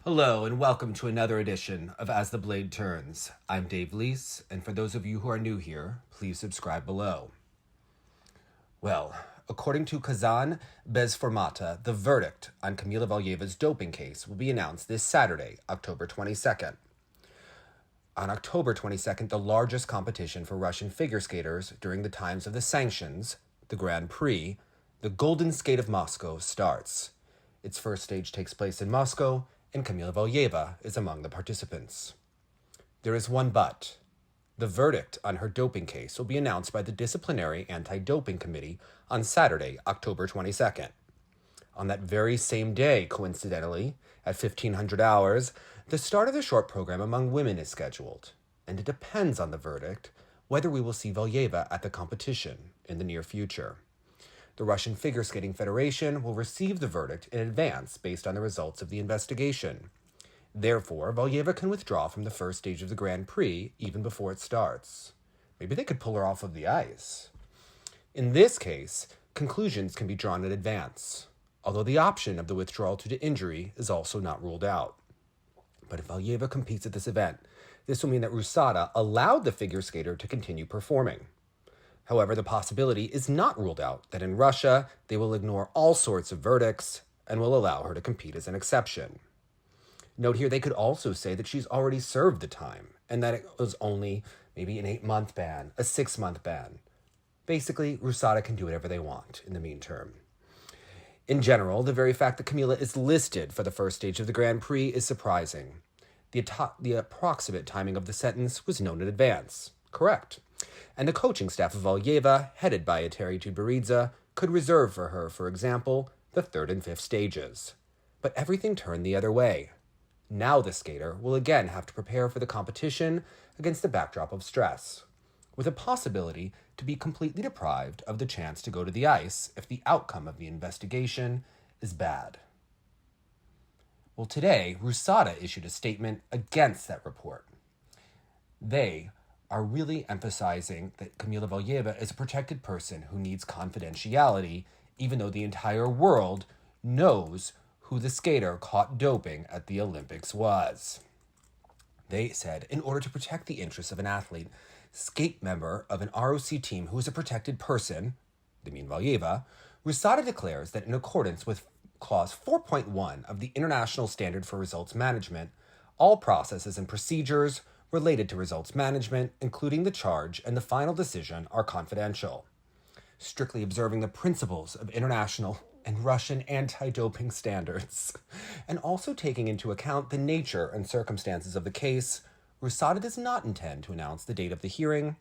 Hello and welcome to another edition of As the Blade Turns. I'm Dave Leese, and for those of you who are new here, please subscribe below. Well, according to Kazan Bezformata, the verdict on Kamila Valieva's doping case will be announced this Saturday, October 22nd. On October 22nd, the largest competition for Russian figure skaters during the times of the sanctions, the Grand Prix, the Golden Skate of Moscow, starts. Its first stage takes place in Moscow, and Kamila Valieva is among the participants. There is one but. The verdict on her doping case will be announced by the Disciplinary Anti-Doping Committee on Saturday, October 22nd. On that very same day, coincidentally, at 1500 hours, the start of the short program among women is scheduled, and it depends on the verdict whether we will see Valieva at the competition in the near future. The Russian Figure Skating Federation will receive the verdict in advance based on the results of the investigation. Therefore, Valieva can withdraw from the first stage of the Grand Prix even before it starts. Maybe they could pull her off of the ice. In this case, conclusions can be drawn in advance, although the option of the withdrawal due to injury is also not ruled out. But if Valieva competes at this event, this will mean that RUSADA allowed the figure skater to continue performing. However, the possibility is not ruled out that in Russia, they will ignore all sorts of verdicts and will allow her to compete as an exception. Note here, they could also say that she's already served the time and that it was only maybe an 8-month ban, a 6-month ban. Basically, RUSADA can do whatever they want in the meantime. In general, the very fact that Kamila is listed for the first stage of the Grand Prix is surprising. The approximate timing of the sentence was known in advance. Correct. And the coaching staff of Valieva, headed by Eteri Tuberidze, could reserve for her, for example, the 3rd and 5th stages. But everything turned the other way. Now the skater will again have to prepare for the competition against the backdrop of stress, with a possibility to be completely deprived of the chance to go to the ice if the outcome of the investigation is bad. Well, today, RUSADA issued a statement against that report. They are really emphasizing that Kamila Valieva is a protected person who needs confidentiality, even though the entire world knows who the skater caught doping at the Olympics was. They said, in order to protect the interests of an athlete, skate member of an ROC team who is a protected person, they mean Valieva, RUSADA declares that in accordance with Clause 4.1 of the International Standard for Results Management, all processes and procedures related to results management, including the charge and the final decision, are confidential. Strictly observing the principles of international and Russian anti-doping standards, and also taking into account the nature and circumstances of the case, RUSADA does not intend to announce the date of the hearing,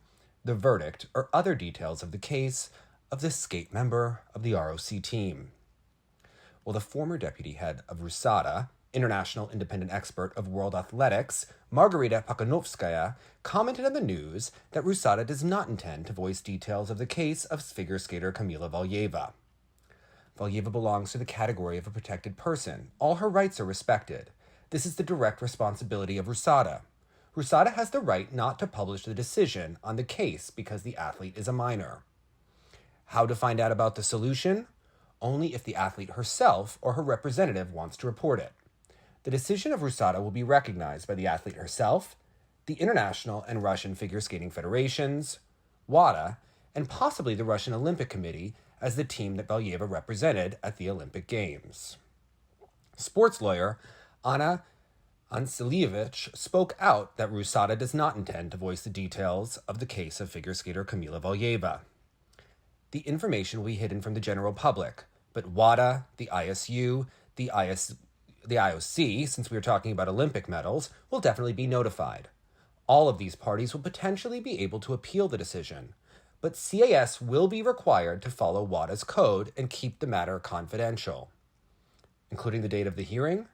the verdict, or other details of the case of this skate member of the ROC team. Well, the former deputy head of RUSADA, international independent expert of world athletics, Margarita Pakhanovskaya, commented on the news that RUSADA does not intend to voice details of the case of figure skater Kamila Valieva. Valieva belongs to the category of a protected person. All her rights are respected. This is the direct responsibility of RUSADA. RUSADA has the right not to publish the decision on the case because the athlete is a minor. How to find out about the solution? Only if the athlete herself or her representative wants to report it. The decision of RUSADA will be recognized by the athlete herself, the International and Russian Figure Skating Federations, WADA, and possibly the Russian Olympic Committee as the team that Valieva represented at the Olympic Games. Sports lawyer Anna Anselievich spoke out that RUSADA does not intend to voice the details of the case of figure skater Kamila Valieva. The information will be hidden from the general public, but WADA, the ISU, the IOC, since we are talking about Olympic medals, will definitely be notified. All of these parties will potentially be able to appeal the decision, but CAS will be required to follow WADA's code and keep the matter confidential. Including the date of the hearing?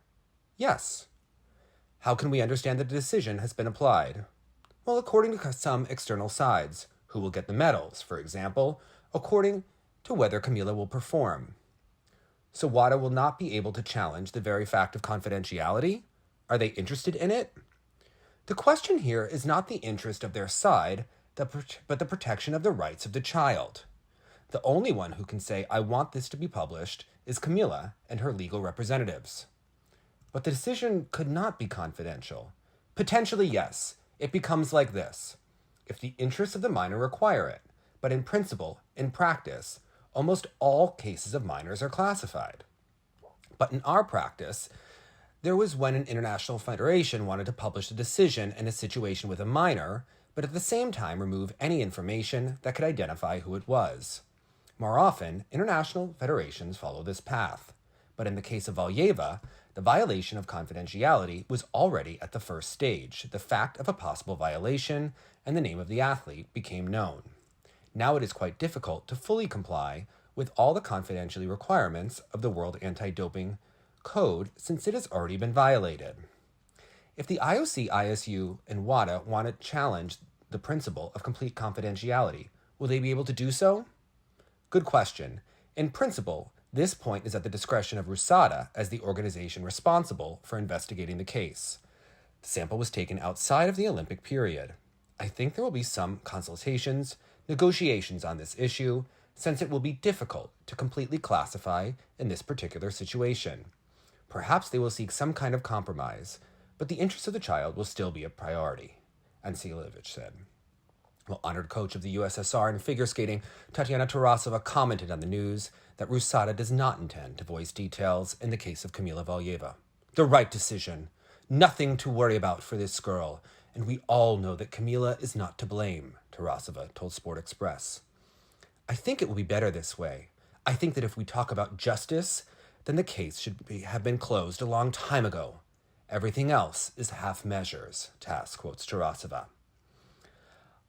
Yes. How can we understand that the decision has been applied? Well, according to some external sides, who will get the medals, for example, according to whether Kamila will perform. So WADA will not be able to challenge the very fact of confidentiality? Are they interested in it? The question here is not the interest of their side, but the protection of the rights of the child. The only one who can say, I want this to be published, is Kamila and her legal representatives. But the decision could not be confidential. Potentially, yes. It becomes like this. If the interests of the minor require it, but in principle, in practice, almost all cases of minors are classified. But in our practice, there was when an international federation wanted to publish a decision in a situation with a minor, but at the same time remove any information that could identify who it was. More often, international federations follow this path. But in the case of Valieva, the violation of confidentiality was already at the first stage. The fact of a possible violation and the name of the athlete became known. Now it is quite difficult to fully comply with all the confidentiality requirements of the World Anti-Doping Code since it has already been violated. If the IOC, ISU, and WADA want to challenge the principle of complete confidentiality, will they be able to do so? Good question. In principle, this point is at the discretion of RUSADA as the organization responsible for investigating the case. The sample was taken outside of the Olympic period. I think there will be some consultations, negotiations on this issue, since it will be difficult to completely classify in this particular situation. Perhaps they will seek some kind of compromise, but the interests of the child will still be a priority, Ansilevich said. Well, honored coach of the USSR in figure skating, Tatiana Tarasova commented on the news that RUSADA does not intend to voice details in the case of Kamila Valieva. The right decision. Nothing to worry about for this girl, and we all know that Kamila is not to blame, Tarasova told Sport Express. I think it will be better this way. I think that if we talk about justice, then the case should have been closed a long time ago. Everything else is half measures, TASS quotes Tarasova.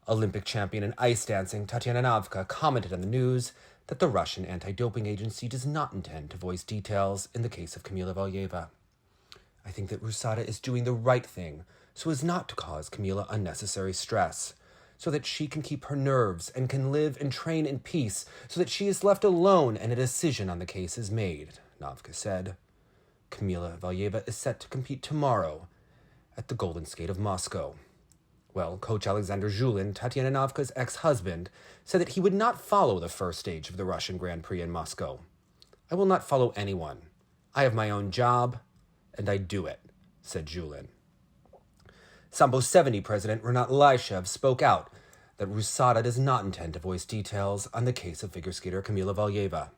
Olympic champion in ice dancing Tatiana Navka commented on the news that the Russian anti-doping agency does not intend to voice details in the case of Kamila Valieva. I think that RUSADA is doing the right thing so as not to cause Kamila unnecessary stress, so that she can keep her nerves and can live and train in peace, so that she is left alone and a decision on the case is made, Navka said. Kamila Valieva is set to compete tomorrow at the Golden Skate of Moscow. Well, coach Alexander Zhulin, Tatiana Navka's ex-husband, said that he would not follow the first stage of the Russian Grand Prix in Moscow. I will not follow anyone. I have my own job, and I do it, said Zhulin. Sambo 70 President Renat Lyshev spoke out that RUSADA does not intend to voice details on the case of figure skater Kamila Valieva.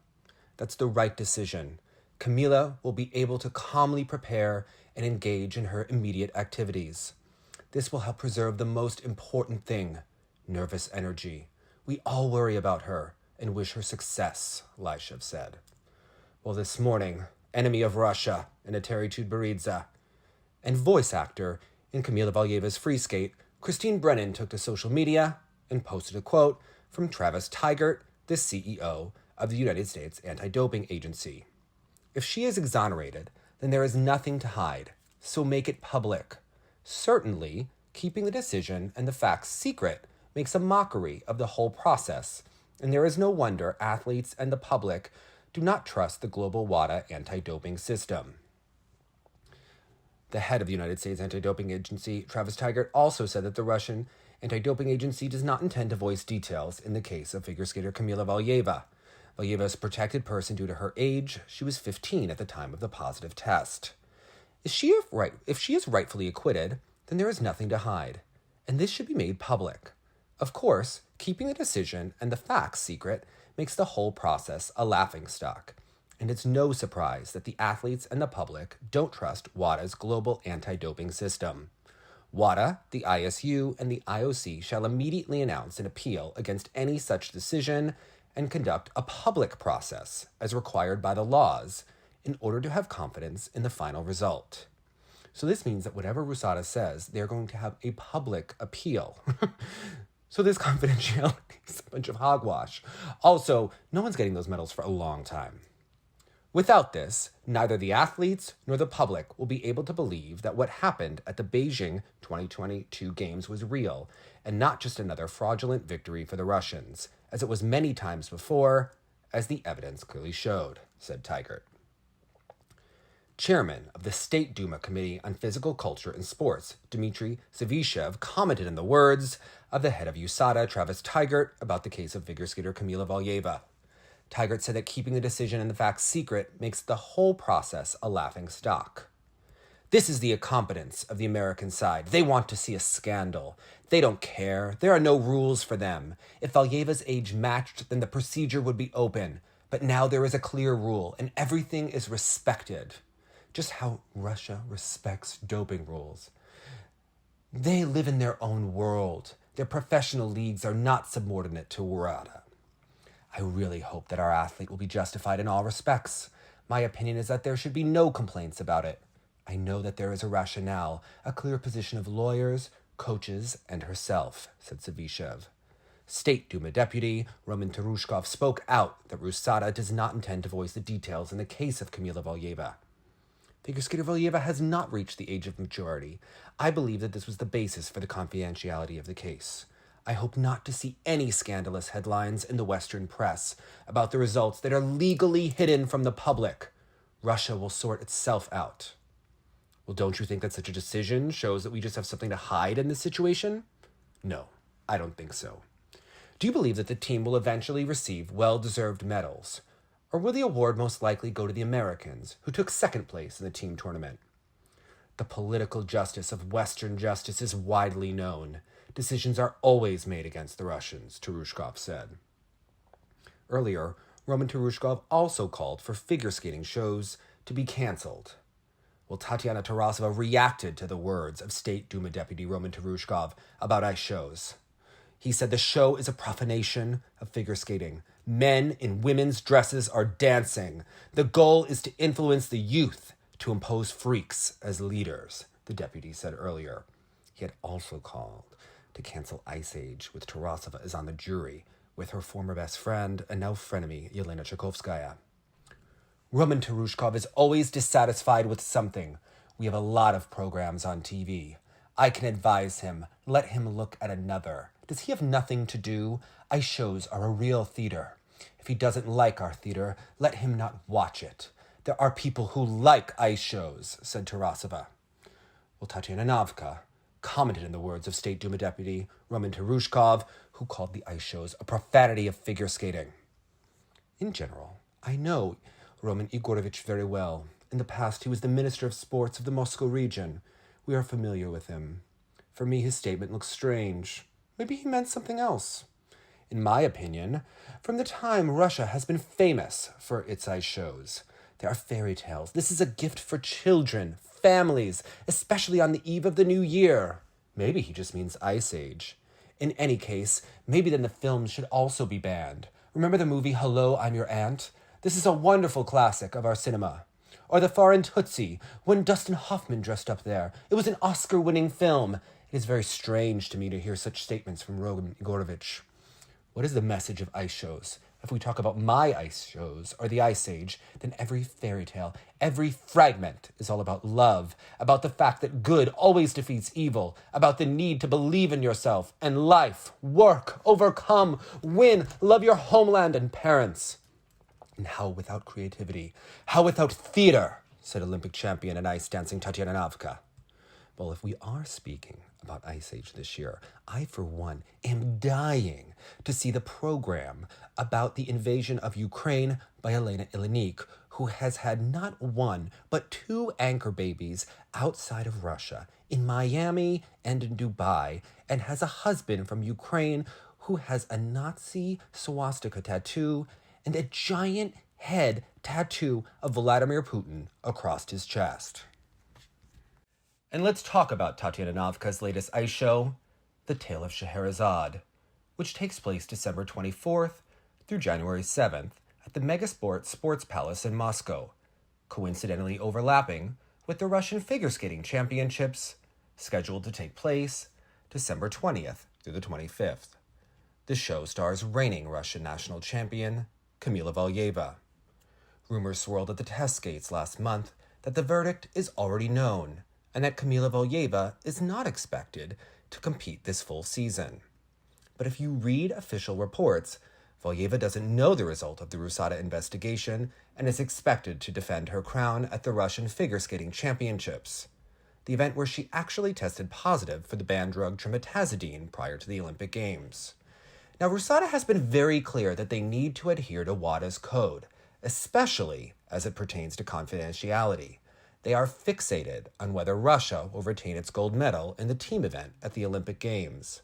That's the right decision. Kamila will be able to calmly prepare and engage in her immediate activities. This will help preserve the most important thing, nervous energy. We all worry about her and wish her success, Lyshev said. Well, this morning, enemy of Russia, Anatary Tudbaridze, and voice actor in Kamila Valieva's free skate, Christine Brennan took to social media and posted a quote from Travis Tigert, the CEO of the United States Anti-Doping Agency. If she is exonerated, then there is nothing to hide, so make it public. Certainly, keeping the decision and the facts secret makes a mockery of the whole process, and there is no wonder athletes and the public do not trust the global WADA anti-doping system. The head of the United States Anti-Doping Agency, Travis Tigert, also said that the Russian Anti-Doping Agency does not intend to voice details in the case of figure skater Kamila Valieva. Valieva is a protected person due to her age. She was 15 at the time of the positive test. If she is rightfully acquitted, then there is nothing to hide, and this should be made public. Of course, keeping the decision and the facts secret makes the whole process a laughingstock, and it's no surprise that the athletes and the public don't trust WADA's global anti-doping system. WADA, the ISU, and the IOC shall immediately announce an appeal against any such decision and conduct a public process, as required by the laws, in order to have confidence in the final result. So this means that whatever RUSADA says, they're going to have a public appeal. So this confidentiality is a bunch of hogwash. Also, no one's getting those medals for a long time. Without this, neither the athletes nor the public will be able to believe that what happened at the Beijing 2022 Games was real, and not just another fraudulent victory for the Russians, as it was many times before, as the evidence clearly showed, said Tigert. Chairman of the State Duma Committee on Physical Culture and Sports, Dmitry Savishev, commented in the words of the head of USADA, Travis Tigert, about the case of figure skater Kamila Valieva. Tigert said that keeping the decision and the facts secret makes the whole process a laughingstock. This is the incompetence of the American side. They want to see a scandal. They don't care. There are no rules for them. If Valieva's age matched, then the procedure would be open. But now there is a clear rule, and everything is respected. Just how Russia respects doping rules. They live in their own world. Their professional leagues are not subordinate to RUSADA. I really hope that our athlete will be justified in all respects. My opinion is that there should be no complaints about it. I know that there is a rationale, a clear position of lawyers, coaches, and herself, said Savishev. State Duma Deputy Roman Terushkov spoke out that RUSADA does not intend to voice the details in the case of Kamila Valieva. Figure skater Valieva has not reached the age of maturity. I believe that this was the basis for the confidentiality of the case. I hope not to see any scandalous headlines in the Western press about the results that are legally hidden from the public. Russia will sort itself out. Well, don't you think that such a decision shows that we just have something to hide in this situation? No, I don't think so. Do you believe that the team will eventually receive well-deserved medals? Or will the award most likely go to the Americans, who took second place in the team tournament? The political justice of Western justice is widely known. Decisions are always made against the Russians, Terushkov said. Earlier, Roman Terushkov also called for figure skating shows to be canceled. Well, Tatiana Tarasova reacted to the words of State Duma Deputy Roman Terushkov about ice shows. He said the show is a profanation of figure skating. Men in women's dresses are dancing. The goal is to influence the youth to impose freaks as leaders, the deputy said earlier. He had also called to cancel Ice Age, with Tarasova is on the jury with her former best friend and now frenemy Yelena Tchaikovskaya. Roman Terushkov is always dissatisfied with something. We have a lot of programs on TV. I can advise him. Let him look at another. Does he have nothing to do? Ice shows are a real theater. If he doesn't like our theater, let him not watch it. There are people who like ice shows, said Tarasova. Well, Tatiana Navka commented in the words of State Duma Deputy Roman Terushkov, who called the ice shows a profanity of figure skating. In general, I know Roman Igorovich very well. In the past, he was the Minister of Sports of the Moscow region. We are familiar with him. For me, his statement looks strange. Maybe he meant something else. In my opinion, from the time Russia has been famous for its ice shows, there are fairy tales. This is a gift for children, families, especially on the eve of the new year. Maybe he just means Ice Age. In any case, maybe then the films should also be banned. Remember the movie Hello, I'm Your Aunt? This is a wonderful classic of our cinema. Or The Foreign Tootsie, when Dustin Hoffman dressed up there. It was an Oscar-winning film. It is very strange to me to hear such statements from Roman Igorovich. What is the message of ice shows? If we talk about my ice shows or the Ice Age, then every fairy tale, every fragment is all about love, about the fact that good always defeats evil, about the need to believe in yourself and life, work, overcome, win, love your homeland and parents. And how without creativity, how without theater, said Olympic champion and ice dancing Tatiana Navka. Well, if we are speaking about Ice Age this year, I, for one, am dying to see the program about the invasion of Ukraine by Elena Ilinik, who has had not one, but 2 anchor babies outside of Russia, in Miami and in Dubai, and has a husband from Ukraine who has a Nazi swastika tattoo and a giant head tattoo of Vladimir Putin across his chest. And let's talk about Tatiana Navka's latest ice show, The Tale of Scheherazade, which takes place December 24th through January 7th at the Megasport Sports Palace in Moscow, coincidentally overlapping with the Russian Figure Skating Championships, scheduled to take place December 20th through the 25th. The show stars reigning Russian national champion Kamila Valieva. Rumors swirled at the test skates last month that the verdict is already known, and that Kamila Valieva is not expected to compete this full season. But if you read official reports, Valieva doesn't know the result of the RUSADA investigation and is expected to defend her crown at the Russian Figure Skating Championships, the event where she actually tested positive for the banned drug trimetazidine prior to the Olympic Games. Now, RUSADA has been very clear that they need to adhere to WADA's code, especially as it pertains to confidentiality. they are fixated on whether Russia will retain its gold medal in the team event at the Olympic Games.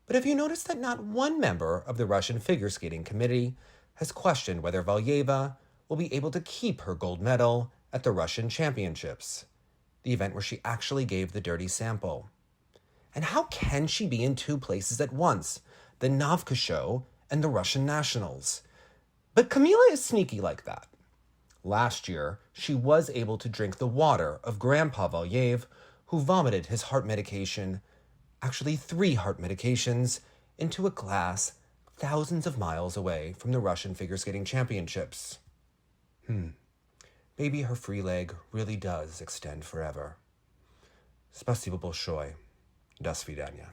But have you noticed that not one member of the Russian figure skating committee has questioned whether Valieva will be able to keep her gold medal at the Russian Championships, the event where she actually gave the dirty sample? And how can she be in two places at once, the Navka show and the Russian nationals? But Kamila is sneaky like that. Last year, she was able to drink the water of Grandpa Valiev, who vomited his heart medication, actually 3 heart medications, into a glass thousands of miles away from the Russian figure skating championships. Maybe her free leg really does extend forever. Спасибо большое. До свидания.